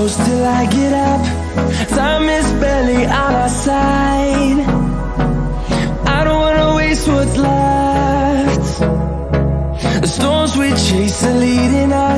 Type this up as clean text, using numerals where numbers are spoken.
close till I get up. Time is barely on our side. I don't wanna waste what's left. The storms we chase are leading us.